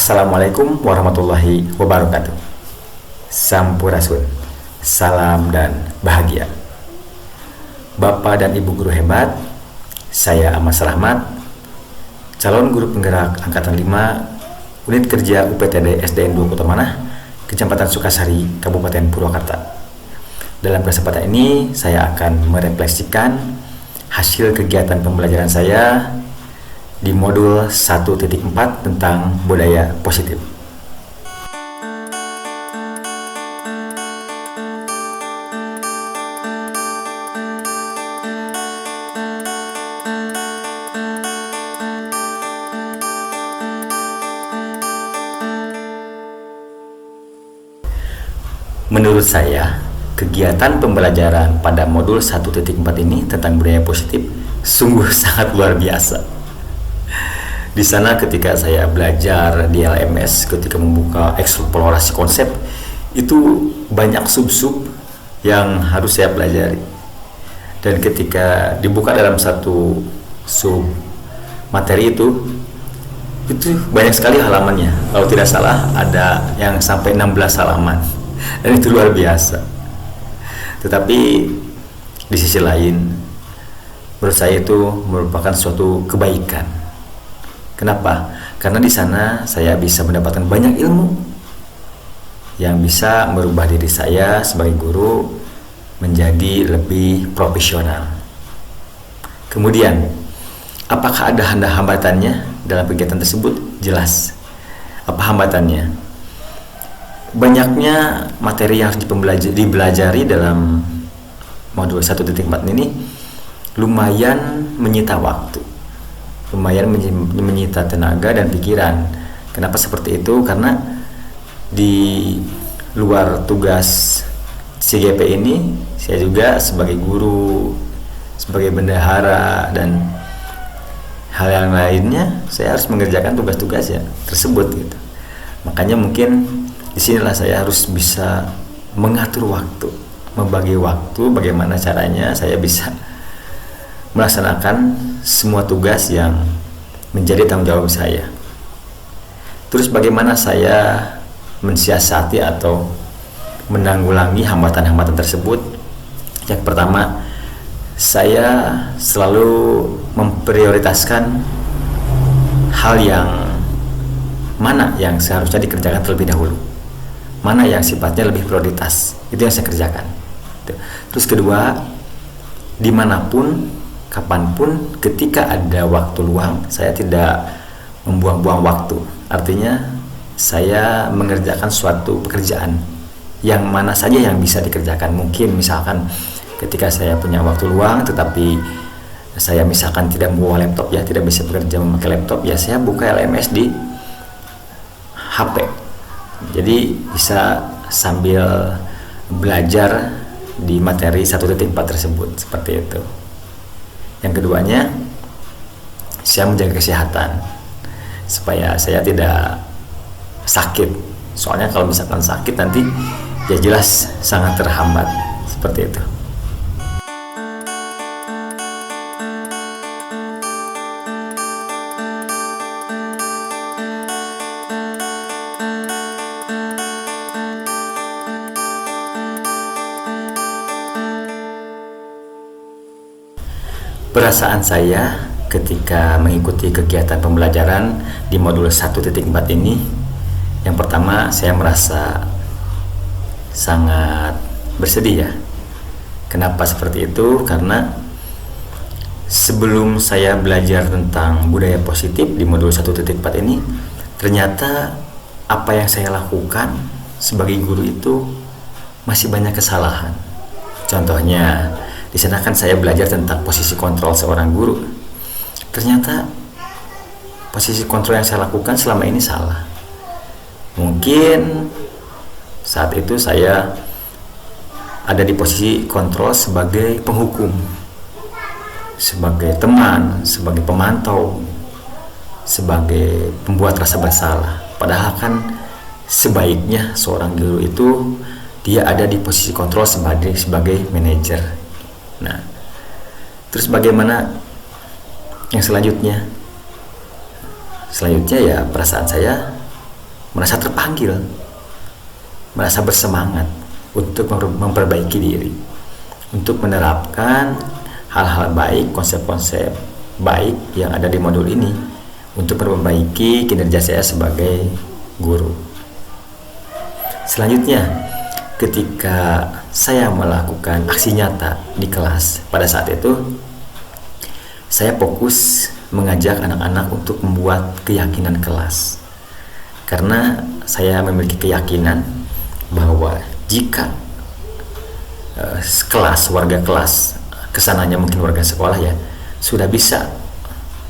Assalamualaikum warahmatullahi wabarakatuh. Sampurasun, salam dan bahagia. Bapak dan Ibu guru hebat, saya Amas Rahmat, calon guru penggerak Angkatan 5, Unit Kerja UPTD SDN 2 Kota Manah, Kecamatan Sukasari, Kabupaten Purwakarta. Dalam kesempatan ini, saya akan merefleksikan hasil kegiatan pembelajaran saya di modul 1.4 tentang budaya positif. Menurut saya, kegiatan pembelajaran pada modul 1.4 ini tentang budaya positif sungguh sangat luar biasa. Di sana ketika saya belajar di LMS, ketika membuka eksplorasi konsep, itu banyak sub-sub yang harus saya pelajari. Dan ketika dibuka dalam satu sub materi itu banyak sekali halamannya. Kalau tidak salah ada yang sampai 16 halaman. Dan itu luar biasa. Tetapi di sisi lain, menurut saya itu merupakan suatu kebaikan. Kenapa? Karena di sana saya bisa mendapatkan banyak ilmu yang bisa merubah diri saya sebagai guru menjadi lebih profesional. Kemudian, apakah ada hambatannya dalam kegiatan tersebut? Jelas. Apa hambatannya? Banyaknya materi yang harus dipelajari dalam modul 1.4 ini lumayan menyita waktu, lumayan menyita tenaga dan pikiran. Kenapa seperti itu? Karena di luar tugas CGP ini, saya juga sebagai guru, sebagai bendahara, dan hal yang lainnya, saya harus mengerjakan tugas-tugasnya tersebut gitu. Makanya mungkin disinilah saya harus bisa mengatur waktu, membagi waktu, bagaimana caranya saya bisa melaksanakan semua tugas yang menjadi tanggung jawab saya. Terus bagaimana saya mensiasati atau menanggulangi hambatan-hambatan tersebut? Yang pertama, saya selalu memprioritaskan hal yang mana yang seharusnya dikerjakan terlebih dahulu, mana yang sifatnya lebih prioritas, itu yang saya kerjakan. Terus kedua, dimanapun, kapanpun, ketika ada waktu luang, saya tidak membuang-buang waktu. Artinya saya mengerjakan suatu pekerjaan yang mana saja yang bisa dikerjakan. Mungkin misalkan ketika saya punya waktu luang tetapi saya misalkan tidak membawa laptop, ya tidak bisa bekerja memakai laptop, ya saya buka LMS di HP. Jadi bisa sambil belajar di materi 1.4 tersebut, seperti itu. Yang keduanya, saya menjaga kesehatan supaya saya tidak sakit. Soalnya kalau misalkan sakit nanti ya jelas sangat terhambat, seperti itu. Perasaan saya ketika mengikuti kegiatan pembelajaran di modul 1.4 ini, yang pertama saya merasa sangat bersedih ya. Kenapa seperti itu? Karena sebelum saya belajar tentang budaya positif di modul 1.4 ini, ternyata apa yang saya lakukan sebagai guru itu masih banyak kesalahan. Contohnya, di sana kan saya belajar tentang posisi kontrol seorang guru. Ternyata posisi kontrol yang saya lakukan selama ini salah. Mungkin saat itu saya ada di posisi kontrol sebagai penghukum, sebagai teman, sebagai pemantau, sebagai pembuat rasa bersalah. Padahal kan sebaiknya seorang guru itu dia ada di posisi kontrol sebagai manajer. Nah, terus bagaimana yang selanjutnya? Selanjutnya ya perasaan saya merasa terpanggil, merasa bersemangat untuk memperbaiki diri, untuk menerapkan hal-hal baik, konsep-konsep baik yang ada di modul ini untuk memperbaiki kinerja saya sebagai guru. Selanjutnya, ketika saya melakukan aksi nyata di kelas, pada saat itu saya fokus mengajak anak-anak untuk membuat keyakinan kelas, karena saya memiliki keyakinan bahwa jika kelas, warga kelas, kesananya mungkin warga sekolah ya, sudah bisa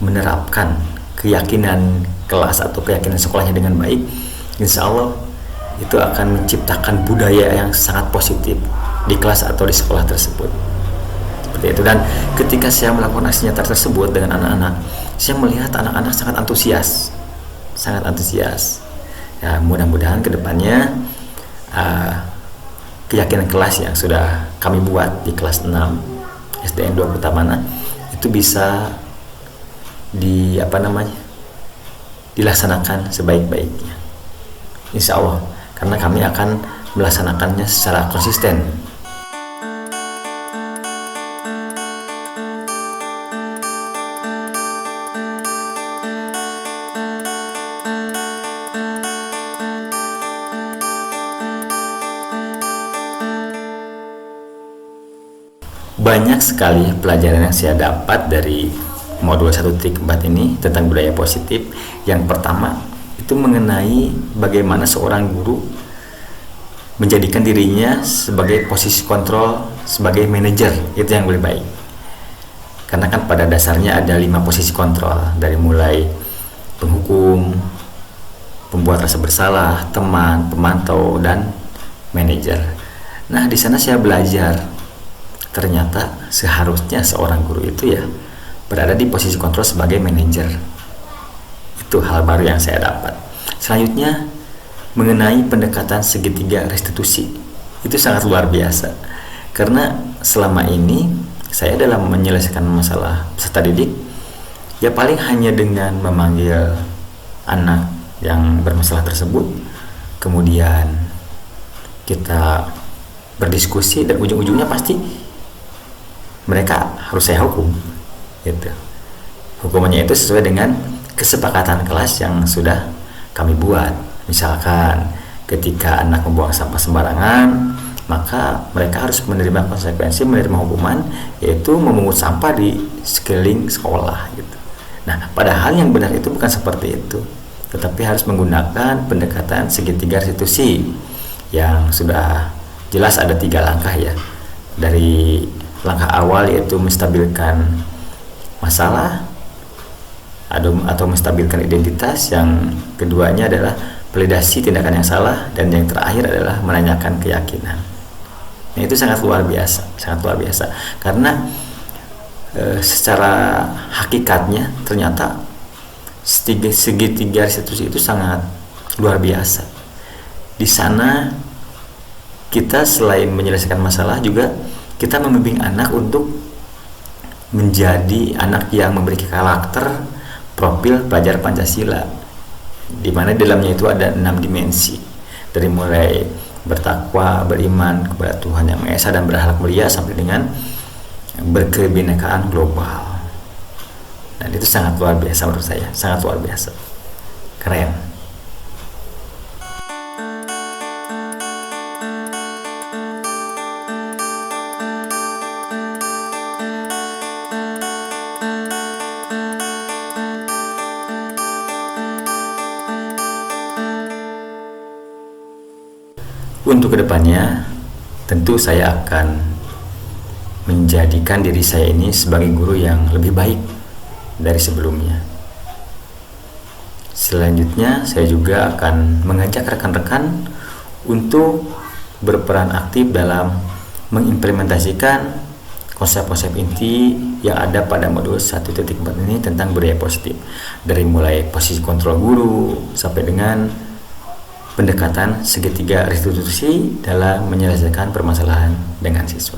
menerapkan keyakinan kelas atau keyakinan sekolahnya dengan baik, insya Allah itu akan menciptakan budaya yang sangat positif di kelas atau di sekolah tersebut. Seperti itu. Dan ketika saya melakukan aksi nyata tersebut dengan anak-anak, saya melihat anak-anak sangat antusias, ya, mudah-mudahan kedepannya keyakinan kelas yang sudah kami buat di kelas 6 SDN 2 Kota Mana itu bisa dilaksanakan sebaik-baiknya, insya Allah, karena kami akan melaksanakannya secara konsisten. Banyak sekali pelajaran yang saya dapat dari modul 1.4 ini tentang budaya positif. Yang pertama itu mengenai bagaimana seorang guru menjadikan dirinya sebagai posisi kontrol, sebagai manajer, itu yang lebih baik. Karena kan pada dasarnya ada 5 posisi kontrol, dari mulai penghukum, pembuat rasa bersalah, teman, pemantau, dan manajer. Nah, di sana saya belajar ternyata seharusnya seorang guru itu ya berada di posisi kontrol sebagai manajer. Itu hal baru yang saya dapat. Selanjutnya mengenai pendekatan segitiga restitusi, itu sangat luar biasa, karena selama ini saya dalam menyelesaikan masalah peserta didik ya paling hanya dengan memanggil anak yang bermasalah tersebut, kemudian kita berdiskusi, dan ujung-ujungnya pasti mereka harus saya hukum, gitu. Hukumannya itu sesuai dengan kesepakatan kelas yang sudah kami buat. Misalkan ketika anak membuang sampah sembarangan, maka mereka harus menerima konsekuensi, menerima hukuman, yaitu memungut sampah di sekeliling sekolah, gitu. Nah, padahal yang benar itu bukan seperti itu, tetapi harus menggunakan pendekatan segitiga restitusi yang sudah jelas ada 3 langkah ya. Dari langkah awal yaitu menstabilkan masalah atau menstabilkan identitas, yang keduanya adalah validasi tindakan yang salah, dan yang terakhir adalah menanyakan keyakinan. Nah, itu sangat luar biasa, karena secara hakikatnya ternyata segitiga restitusi itu sangat luar biasa. Di sana kita selain menyelesaikan masalah juga kita membimbing anak untuk menjadi anak yang memiliki karakter, profil pelajar Pancasila, di mana dalamnya itu ada 6 dimensi, dari mulai bertakwa, beriman kepada Tuhan Yang Maha Esa dan berakhlak mulia, sampai dengan berkebinekaan global. Dan itu sangat luar biasa menurut saya, sangat luar biasa, keren. Untuk kedepannya, tentu saya akan menjadikan diri saya ini sebagai guru yang lebih baik dari sebelumnya. Selanjutnya, saya juga akan mengajak rekan-rekan untuk berperan aktif dalam mengimplementasikan konsep-konsep inti yang ada pada modul 1.4 ini tentang budaya positif, dari mulai posisi kontrol guru sampai dengan pendekatan segitiga restitusi dalam menyelesaikan permasalahan dengan siswa.